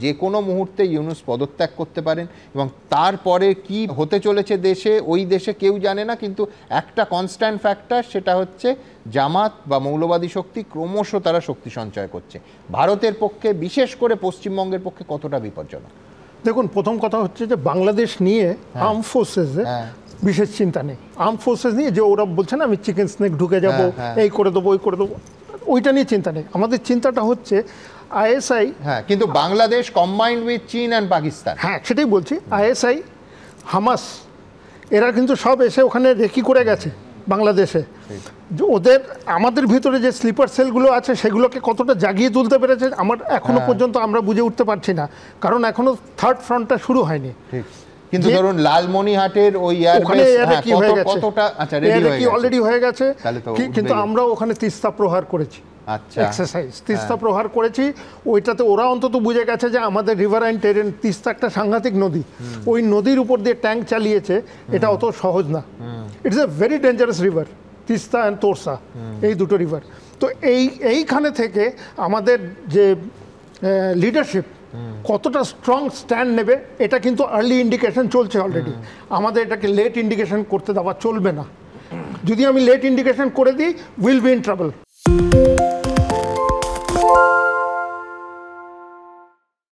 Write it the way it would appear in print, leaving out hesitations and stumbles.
যে কোনো মুহূর্তে ইউনূস পদত্যাগ করতে পারেন এবং তারপরে কি হতে চলেছে দেশে, ওই দেশে কেউ জানে না, কিন্তু একটা কনস্ট্যান্ট ফ্যাক্টর, সেটা হচ্ছে জামাত বা মৌলবাদী শক্তি ক্রমশ তারা শক্তি সঞ্চয় করছে। ভারতের পক্ষে, বিশেষ করে পশ্চিমবঙ্গের পক্ষে কতটা বিপজ্জনক? দেখুন, প্রথম কথা হচ্ছে যে বাংলাদেশ নিয়ে আর্ম ফোর্সেসে বিশেষ চিন্তা নেই। আর্ম ফোর্সেস নিয়ে যে ওরা বলছে না আমি চিকেন স্নেক ঢুকে যাব, এই করে দেবো ওই করে দেবো, ওইটা নিয়ে চিন্তা নেই। আমাদের চিন্তাটা হচ্ছে আইএসআই। হ্যাঁ, কিন্তু বাংলাদেশ কম্বাইন্ড উইথ চীন অ্যান্ড পাকিস্তান। হ্যাঁ, সেটাই বলছি। আইএসআই, হামাস, এরা কিন্তু সব এসে ওখানে রেকি করে গেছে বাংলাদেশে। ওদের আমাদের ভিতরে যে স্লিপার সেলগুলো আছে সেগুলোকে কতটা জাগিয়ে তুলতে পেরেছে আমার এখনো পর্যন্ত আমরা বুঝে উঠতে পারছি না, কারণ এখনো থার্ড ফ্রন্টটা শুরু হয়নি। কিন্তু ধরুন লালমনিহাটের ওই কতটা অলরেডি হয়ে গেছে, কিন্তু আমরা ওখানে তিস্তা প্রহার করেছি, এক্সারসাইজ তিস্তা প্রহার করেছি। ওইটাতে ওরা অন্তত বুঝে গেছে যে আমাদের রিভারাইন টেরেন, তিস্তা একটা সাংঘাতিক নদী, ওই নদীর উপর দিয়ে ট্যাঙ্ক চালিয়েছে, এটা অত সহজ না। It's a very dangerous river, Teesta and Torsa, এই দুটো রিভার। তো এইখানে থেকে আমাদের যে লিডারশিপ কতটা স্ট্রং স্ট্যান্ড নেবে, এটা কিন্তু আর্লি ইন্ডিকেশন চলছে অলরেডি। আমাদের এটাকে লেট ইন্ডিকেশন করতে দেওয়া চলবে না। যদি আমি লেট ইন্ডিকেশন করে দিই, উইল বি ইন ট্রাবল।